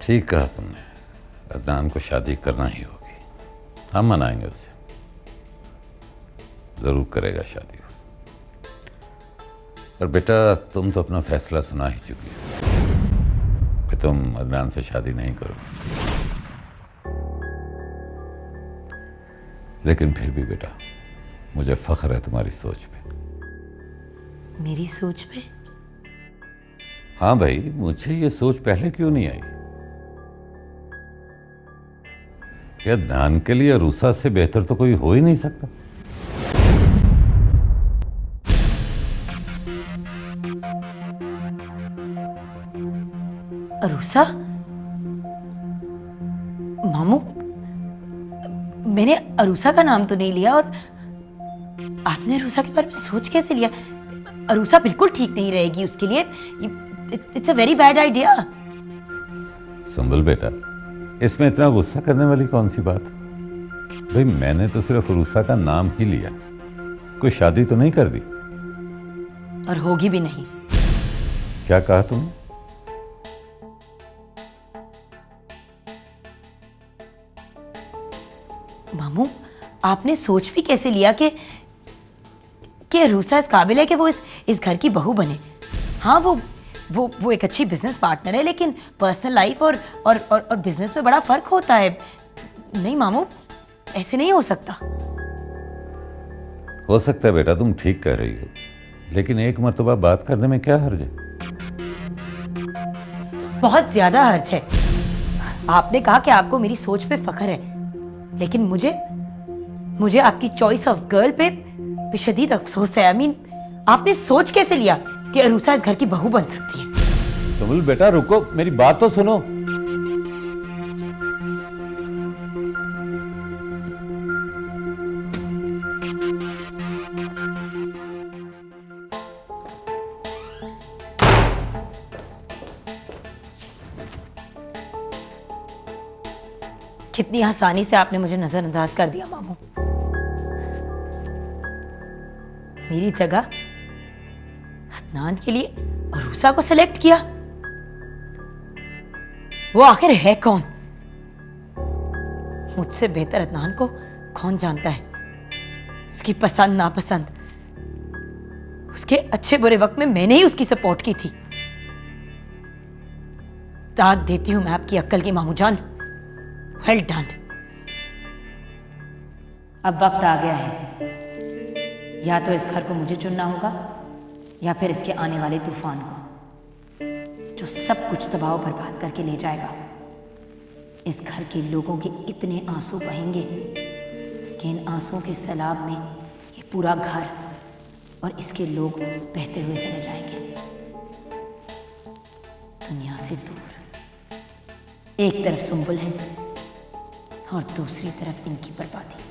ठीक कहा तुमने, अदनान को शादी करना ही होगी। हम मनाएंगे उसे, जरूर करेगा शादी। और बेटा तुम तो अपना फैसला सुना ही चुकी हो कि तुम अदनान से शादी नहीं करोगे। लेकिन फिर भी बेटा मुझे फख्र है तुम्हारी सोच पे। मेरी सोच पे? हाँ भाई, मुझे ये सोच पहले क्यों नहीं आई कि अदनान के लिए रूसा से बेहतर तो कोई हो ही नहीं सकता। अरूसा? मामू, मैंने अरूसा का नाम तो नहीं लिया, और आपने अरूसा के बारे में सोच कैसे लिया? अरूसा बिल्कुल ठीक नहीं रहेगी उसके लिए। It's a very bad idea. संभल बेटा, इसमें इतना गुस्सा करने वाली कौन सी बात? भाई मैंने तो सिर्फ अरूसा का नाम ही लिया, कोई शादी तो नहीं कर दी। और होगी भी नहीं। क्या कहा तुमने? मामू, आपने सोच भी कैसे लिया कि अरूसा इस काबिल है कि वो इस घर की बहू बने? हाँ, वो एक अच्छी बिजनेस पार्टनर है, लेकिन पर्सनल लाइफ और बिजनेस में बड़ा फर्क होता है। नहीं मामू, ऐसे नहीं हो सकता। हो सकता है बेटा, तुम ठीक कह रही हो, लेकिन एक मर्तबा बात करने में क्या हर्ज है? बहुत ज्यादा हर्ज है। आपने कहा कि आपको मेरी सोच पे फख्र है, लेकिन मुझे आपकी चॉइस ऑफ गर्ल पे शदीद अफसोस है। आई मीन, आपने सोच कैसे लिया कि अरूसा इस घर की बहू बन सकती है? कमल बेटा रुको, मेरी बात तो सुनो। कितनी आसानी से आपने मुझे नजरअंदाज कर दिया मामू। मेरी जगह अदनान के लिए अरूसा को सिलेक्ट किया। वो आखिर है कौन? मुझसे बेहतर अदनान को कौन जानता है? उसकी पसंद नापसंद, उसके अच्छे बुरे वक्त में मैंने ही उसकी सपोर्ट की थी। दाद देती हूं मैं आपकी अक्ल की मामू जान। Well done. अब वक्त आ गया है, या तो इस घर को मुझे चुनना होगा या फिर इसके आने वाले तूफान को, जो सब कुछ तबाह बर्बाद करके ले जाएगा। इस घर के लोगों के इतने आंसू बहेंगे कि इन आंसुओं के सैलाब में ये पूरा घर और इसके लोग बहते हुए चले जाएंगे दुनिया से दूर। एक तरफ सुंबुल है और दूसरी तरफ इनकी बर्बादी।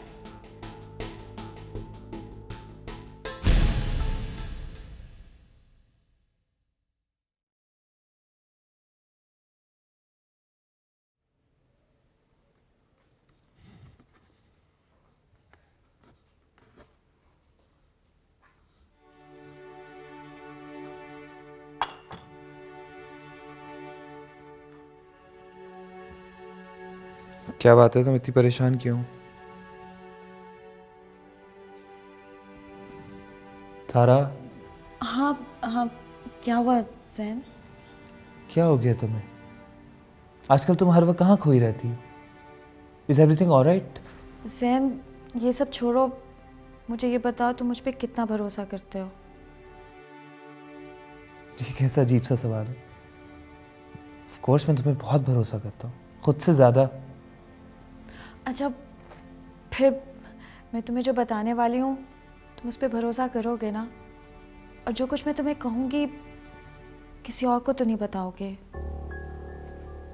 क्या बात है, तुम इतनी परेशान क्यों? तारा? हाँ हाँ, क्या हुआ ज़ैन? क्या हो गया तुम्हें? आजकल तुम हर वक्त कहाँ खोई रहती हो? Is everything alright? ज़ैन, ये सब छोड़ो, मुझे ये बताओ तुम मुझ पे कितना भरोसा करते हो? ये कैसा अजीब सा सवाल है। ऑफ कोर्स मैं तुम्हें बहुत भरोसा करता हूँ, खुद से ज़्यादा। अच्छा, फिर मैं तुम्हें जो बताने वाली हूँ तुम उस पर भरोसा करोगे ना? और जो कुछ मैं तुम्हें कहूँगी किसी और को तो नहीं बताओगे,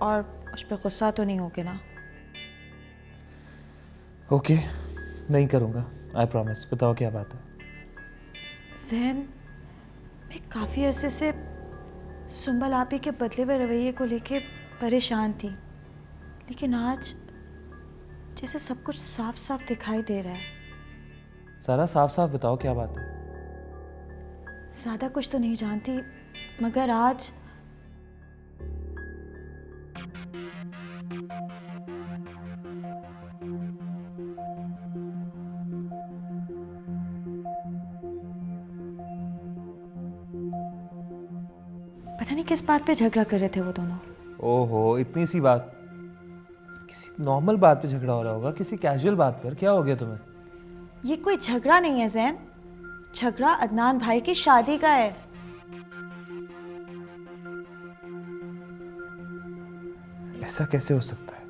और उस पर गुस्सा तो नहीं होगे ना? ओके, नहीं करूँगा, आई प्रॉमिस। बताओ क्या बात है? ज़ैन, मैं काफ़ी अरसे से सुंबल आपी के बदले हुए रवैये को लेके परेशान थी, लेकिन आज जैसे सब कुछ साफ साफ दिखाई दे रहा है। सारा साफ साफ बताओ क्या बात है। ज़्यादा कुछ तो नहीं जानती, मगर आज पता नहीं किस बात पे झगड़ा कर रहे थे वो दोनों। ओहो, इतनी सी बात, किसी नॉर्मल बात पे झगड़ा हो रहा होगा, किसी कैजुअल बात पर। क्या हो गया तुम्हें? ये कोई झगड़ा नहीं है जैन, झगड़ा अदनान भाई की शादी का है। ऐसा कैसे हो सकता है?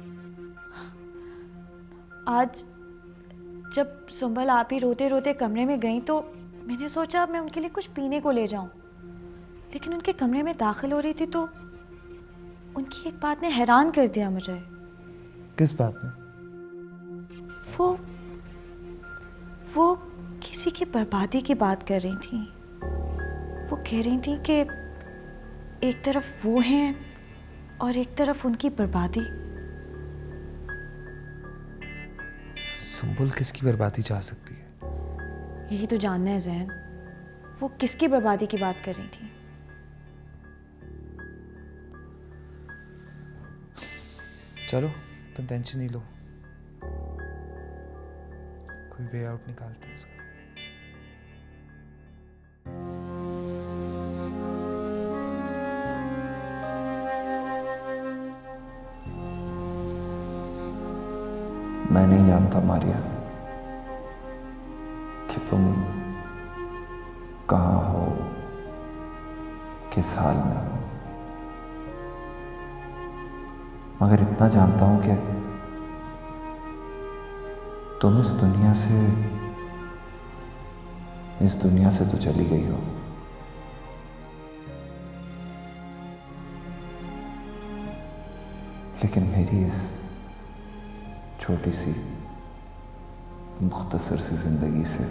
आज जब सुंबल आप ही रोते रोते कमरे में गई तो मैंने सोचा मैं उनके लिए कुछ पीने को ले जाऊं, लेकिन उनके कमरे में दाखिल हो रही थी तो उनकी एक बात ने हैरान कर दिया मुझे। किस बात में? वो किसी की बर्बादी की बात कर रही थी। वो कह रही थी कि एक तरफ वो हैं और एक तरफ उनकी बर्बादी। सुंबुल किसकी बर्बादी चाह सकती है? यही तो जानना है जैन, वो किसकी बर्बादी की बात कर रही थी। चलो तुम टेंशन नहीं लो, कोई वे आउट निकालते हैं इसका। मैं नहीं जानता मारिया कि तुम कहाँ हो, किस हाल में हो, मगर इतना जानता हूं कि तुम इस दुनिया से तो चली गई हो, लेकिन मेरी इस छोटी सी मुख्तसर सी जिंदगी से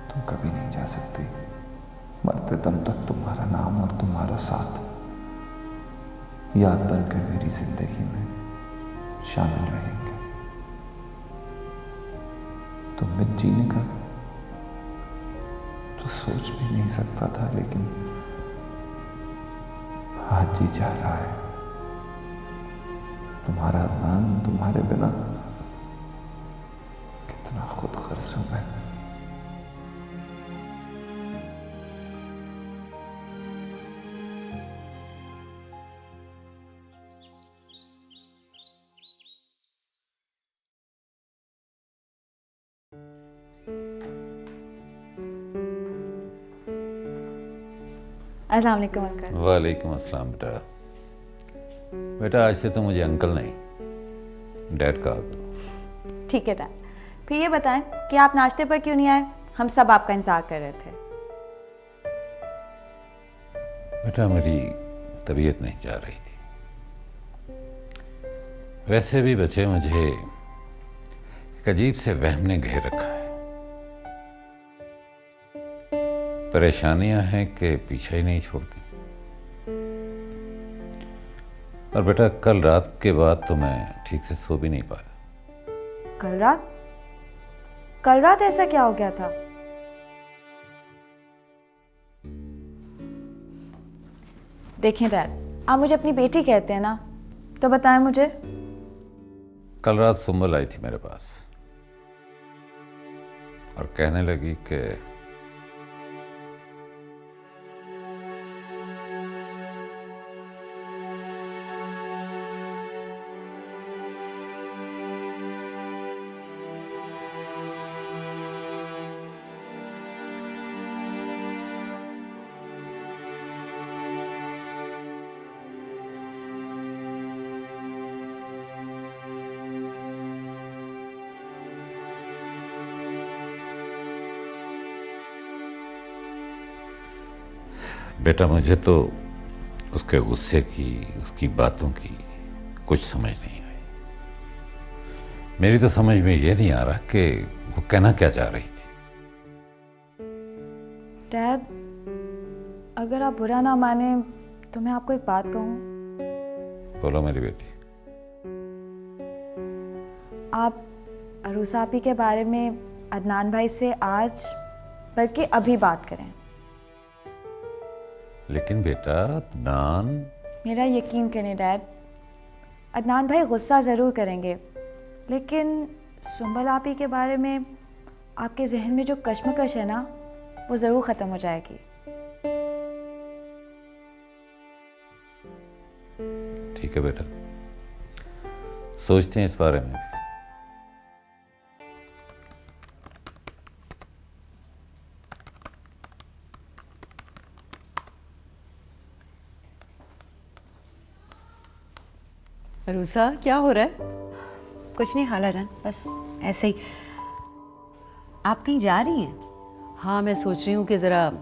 तुम कभी नहीं जा सकती। मरते दम तक तुम्हारा नाम और तुम्हारा साथ याद बनकर मेरी जिंदगी में शामिल रहेंगे। तुम में जीने का तो सोच भी नहीं सकता था, लेकिन आज जी जा रहा है। तुम्हारा अदनान, तुम्हारे बिना कितना खुद गर्ज हूं मैं। अस्सलाम वालेकुम अंकल। वालेकुम अस्सलाम बेटा। बेटा आज से तो मुझे अंकल नहीं डैड कहा करो। ठीक है डैड। फिर ये बताएं कि आप नाश्ते पर क्यों नहीं आए? हम सब आपका इंतजार कर रहे थे। बेटा मेरी तबीयत नहीं चाह रही थी। वैसे भी बच्चे मुझे एक अजीब से वहम ने घेर रखा है। परेशानियां हैं कि पीछा ही नहीं छोड़ती। और बेटा कल रात के बाद तो मैं ठीक से सो भी नहीं पाया। कल रात ऐसा क्या हो गया था? देखें डैड, आप मुझे अपनी बेटी कहते हैं ना, तो बताएं मुझे। कल रात सुंबल आई थी मेरे पास और कहने लगी कि बेटा मुझे तो उसके गुस्से की, उसकी बातों की कुछ समझ नहीं आई। मेरी तो समझ में ये नहीं आ रहा कि वो कहना क्या चाह रही थी। डैड, अगर आप बुरा ना माने तो मैं आपको एक बात कहूँ। बोलो मेरी बेटी। आप अरूसा आपी के बारे में अदनान भाई से आज बल्कि अभी बात करें। लेकिन बेटा अदनान, मेरा यकीन करें डैड, अदनान भाई गुस्सा ज़रूर करेंगे, लेकिन सुंबल आपी के बारे में आपके जहन में जो कश्मकश है ना, वो ज़रूर ख़त्म हो जाएगी। ठीक है बेटा, सोचते हैं इस बारे में। रूसा, क्या हो रहा है? कुछ नहीं खाला जान, बस ऐसे ही। आप कहीं जा रही हैं? हाँ, मैं सोच रही हूँ कि ज़रा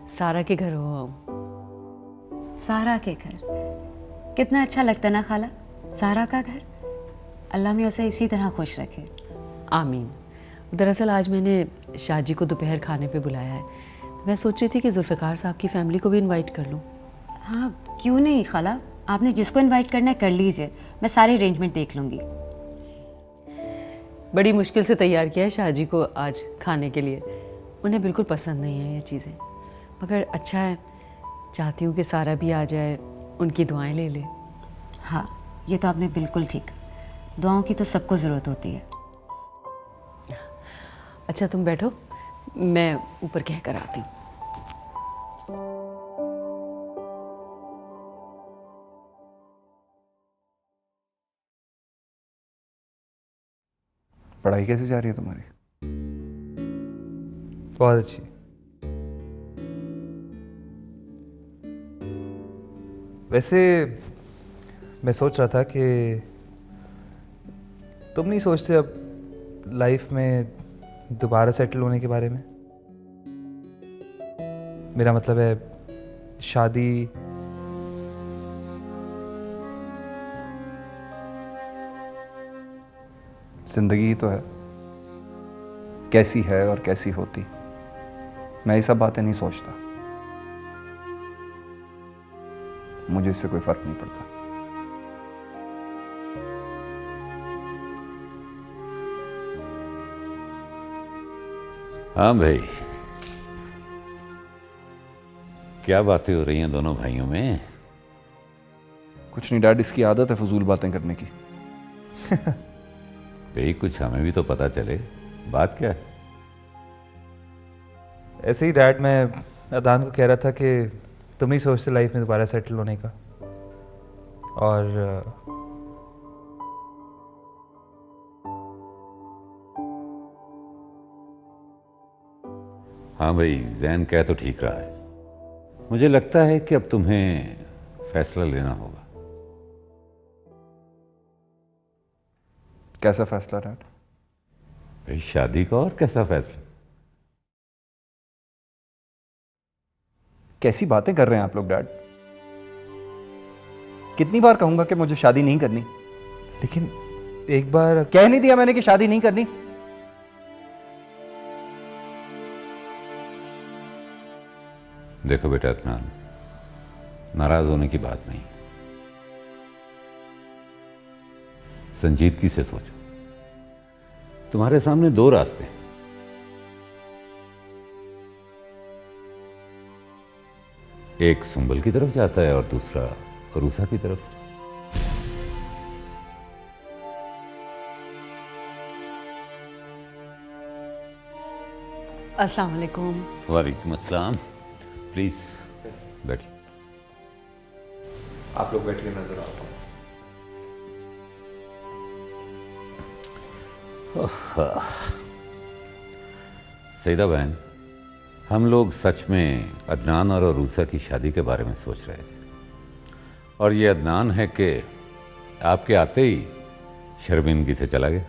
सारा के घर हो आऊँ। सारा के घर? कितना अच्छा लगता ना खाला, सारा का घर। अल्लाह में उसे इसी तरह खुश रखे। आमीन। दरअसल आज मैंने शाहजी को दोपहर खाने पे बुलाया है। मैं सोच रही थी कि जुल्फ़िकार साहब की फैमिली को भी इनवाइट कर लूँ। हाँ, क्यों नहीं खाला, आपने जिसको इनवाइट करना है कर लीजिए, मैं सारे अरेंजमेंट देख लूँगी। बड़ी मुश्किल से तैयार किया है शाहजी को आज खाने के लिए। उन्हें बिल्कुल पसंद नहीं है ये चीज़ें, मगर अच्छा है, चाहती हूँ कि सारा भी आ जाए, उनकी दुआएं ले ले। हाँ, ये तो आपने बिल्कुल ठीक कहा, दुआओं की तो सबको ज़रूरत होती है। अच्छा तुम बैठो, मैं ऊपर कह कर आती हूँ। पढ़ाई कैसी जा रही है तुम्हारी? बहुत अच्छी। वैसे मैं सोच रहा था कि तुम नहीं सोचते अब लाइफ में दोबारा सेटल होने के बारे में? मेरा मतलब है शादी। जिंदगी ही तो है, कैसी है और कैसी होती, मैं ये सब बातें नहीं सोचता। मुझे इससे कोई फर्क नहीं पड़ता। हाँ भाई, क्या बातें हो रही हैं दोनों भाइयों में? कुछ नहीं डैड, इसकी आदत है फजूल बातें करने की। भाई कुछ हमें भी तो पता चले, बात क्या है? ऐसे ही डैड, मैं अदान को कह रहा था कि तुम ही सोचते लाइफ में दोबारा सेटल होने का, और हाँ भाई, जैन कह तो ठीक रहा है। मुझे लगता है कि अब तुम्हें फैसला लेना होगा। कैसा फैसला डैड? भाई शादी का, और कैसा फैसला? कैसी बातें कर रहे हैं आप लोग डैड? कितनी बार कहूंगा कि मुझे शादी नहीं करनी? लेकिन एक बार कह नहीं दिया मैंने कि शादी नहीं करनी? देखो बेटा अदनान, नाराज होने की बात नहीं, संजीदगी से सोचो। तुम्हारे सामने दो रास्ते हैं, एक सुंबल की तरफ जाता है और दूसरा रूसा की तरफ। अस्सलाम वालेकुम। वालेकुम अस्सलाम। प्लीज बैठिए। आप लोग बैठिए, नजर आता हूं। सईदा बहन, हम लोग सच में अदनान और रूसा की शादी के बारे में सोच रहे थे, और ये अदनान है कि आपके आते ही शर्मिंदगी से चला गया।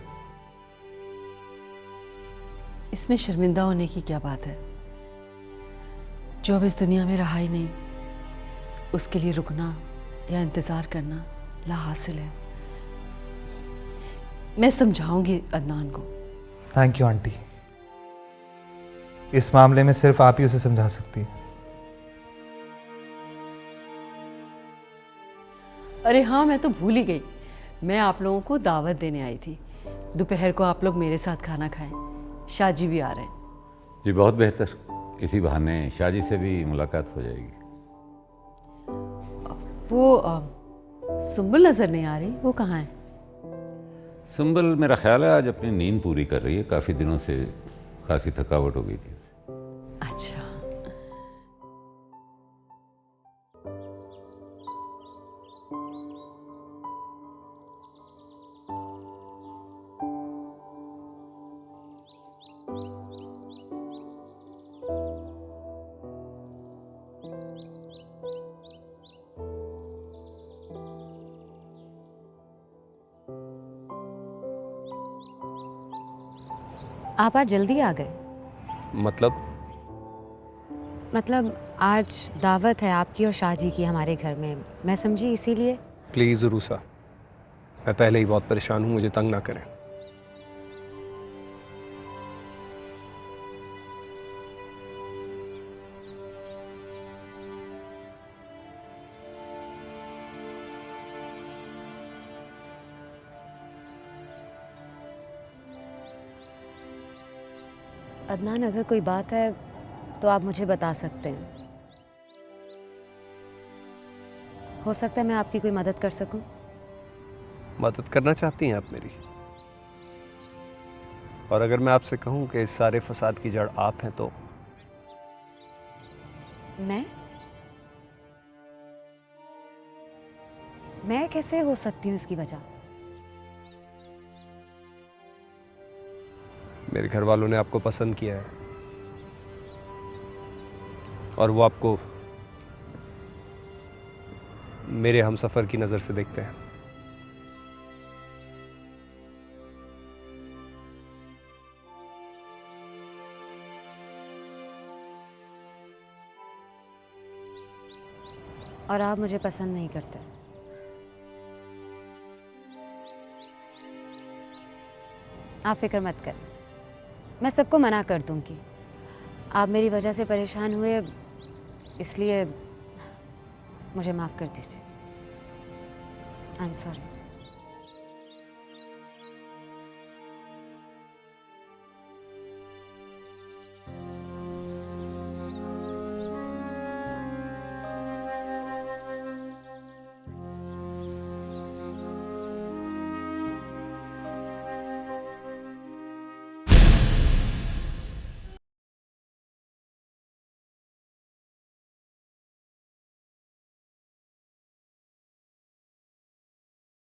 इसमें शर्मिंदा होने की क्या बात है? जो अब इस दुनिया में रहा ही नहीं, उसके लिए रुकना या इंतज़ार करना लाहासिल है। मैं समझाऊंगी अदनान को। थैंक यू आंटी, इस मामले में सिर्फ आप ही उसे समझा सकती हैं। अरे हाँ, मैं तो भूल ही गई, मैं आप लोगों को दावत देने आई थी। दोपहर को आप लोग मेरे साथ खाना खाएं। शाहजी भी आ रहे हैं। जी बहुत बेहतर, इसी बहाने शाहजी से भी मुलाकात हो जाएगी। वो सुंबल नज़र नहीं आ रही, वो कहाँ है? सुंबल मेरा ख्याल है आज अपनी नींद पूरी कर रही है, काफ़ी दिनों से खासी थकावट हो गई थी। अच्छा। आप आज जल्दी आ गए? मतलब आज दावत है आपकी और शाहजी की हमारे घर में, मैं समझी इसीलिए। प्लीज़ रूसा, मैं पहले ही बहुत परेशान हूँ, मुझे तंग ना करें। अदनान, अगर कोई बात है तो आप मुझे बता सकते हैं। हो सकता है मैं आपकी कोई मदद कर सकूं। मदद करना चाहती हैं आप मेरी? और अगर मैं आपसे कहूं कि इस सारे फसाद की जड़ आप हैं तो? मैं कैसे हो सकती हूँ इसकी वजह? मेरे घर वालों ने आपको पसंद किया है और वो आपको मेरे हमसफर की नज़र से देखते हैं। और आप मुझे पसंद नहीं करते। आप फिक्र मत करें, मैं सबको मना कर दूंगी। आप मेरी वजह से परेशान हुए, इसलिए मुझे माफ़ कर दीजिए। I am sorry.